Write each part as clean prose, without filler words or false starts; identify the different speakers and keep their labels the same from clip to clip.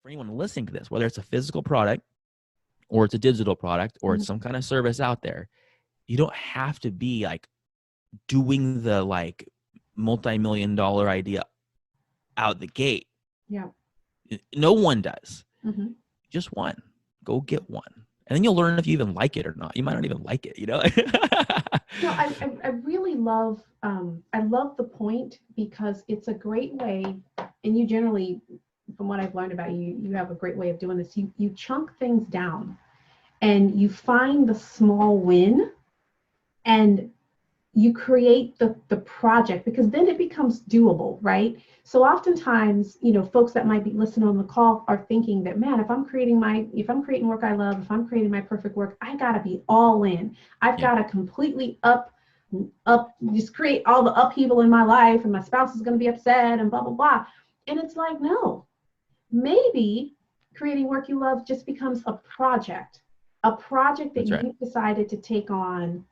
Speaker 1: for anyone listening to this, whether it's a physical product or it's a digital product or it's some kind of service out there, you don't have to be like doing the like multi-million-dollar idea out the gate.
Speaker 2: Yeah.
Speaker 1: No one does.
Speaker 2: Mm-hmm.
Speaker 1: Just one. Go get one. And then you'll learn if you even like it or not. You might not even like it, you know?
Speaker 2: No, I really love, I love the point, because it's a great way, and you generally, from what I've learned about you, you have a great way of doing this. You chunk things down and you find the small win and you create the project, because then it becomes doable, right? So oftentimes, folks that might be listening on the call are thinking that, man, if I'm creating work I love, if I'm creating my perfect work, I gotta be all in. I've gotta completely just create all the upheaval in my life, and my spouse is gonna be upset and blah, blah, blah. And it's like, no, maybe creating work you love just becomes a project that you've decided to take on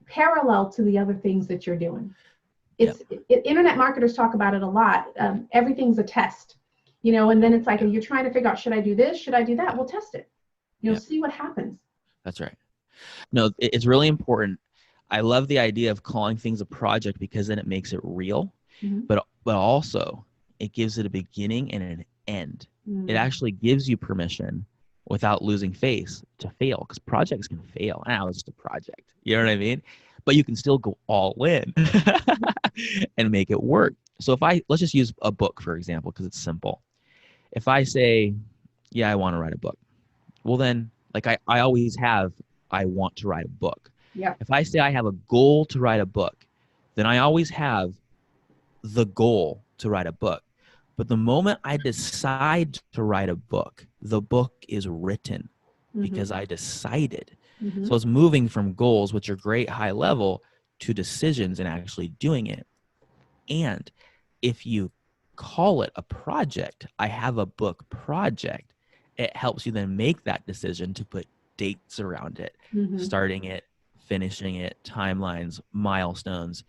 Speaker 2: parallel to the other things that you're doing. Internet marketers talk about it a lot. Everything's a test, and then it's like, you're trying to figure out, should I do this? Should I do that? We'll test it. See what happens.
Speaker 1: That's right. No, it's really important. I love the idea of calling things a project, because then it makes it real, but also it gives it a beginning and an end. It actually gives you permission without losing face to fail, because projects can fail. It's just a project. You know what I mean? But you can still go all in and make it work. So let's just use a book, for example, because it's simple. If I say, yeah, I want to write a book. Well, then, like I always have, I want to write a book.
Speaker 2: Yeah.
Speaker 1: If I say I have a goal to write a book, then I always have the goal to write a book. But the moment I decide to write a book, the book is written because I decided. So it's moving from goals, which are great high level, to decisions and actually doing it. And if you call it a project, I have a book project, it helps you then make that decision to put dates around it, starting it, finishing it, timelines, milestones,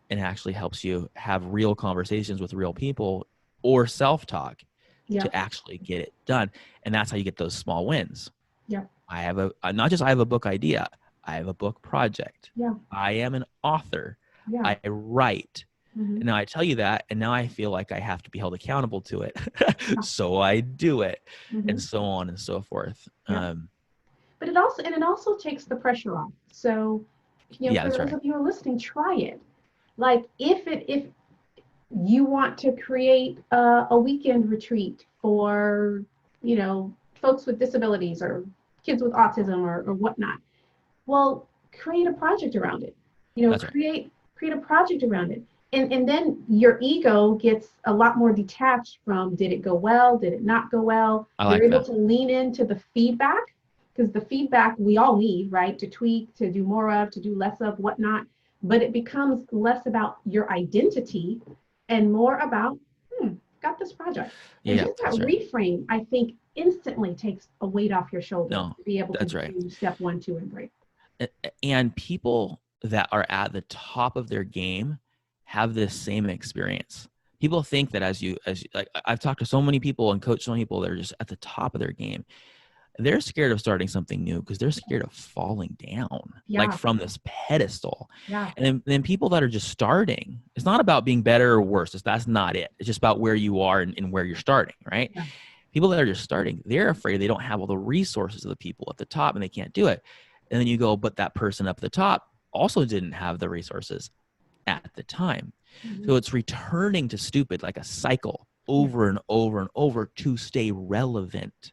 Speaker 1: and actually helps you have real conversations with real people or self-talk to actually get it done. And that's how you get those small wins.
Speaker 2: Yeah.
Speaker 1: I have I have a book idea. I have a book project.
Speaker 2: Yeah.
Speaker 1: I am an author.
Speaker 2: Yeah.
Speaker 1: I write. And now I tell you that, and now I feel like I have to be held accountable to it. So I do it, and so on and so forth.
Speaker 2: Yeah. But it also takes the pressure off. So, for those of you who are listening, try it. Like if you want to create a weekend retreat for, folks with disabilities or kids with autism or whatnot, well, create a project around it. Create a project around it. And then your ego gets a lot more detached from, did it go well? Did it not go well? You're able to lean into the feedback, because the feedback we all need, right? To tweak, to do more of, to do less of, whatnot. But it becomes less about your identity and more about, got this project. And just that reframe, I think, instantly takes a weight off your shoulder to be able to do step 1, 2, and 3.
Speaker 1: And people that are at the top of their game have this same experience. People think that as like, I've talked to so many people and coached so many people that are just at the top of their game. They're scared of starting something new because they're scared of falling down, like from this pedestal.
Speaker 2: Yeah.
Speaker 1: And then people that are just starting, it's not about being better or worse. That's not it. It's just about where you are and where you're starting, right? Yeah. People that are just starting, they're afraid they don't have all the resources of the people at the top and they can't do it. And then you go, but that person up at the top also didn't have the resources at the time. So it's returning to stupid, like a cycle over and over and over to stay relevant.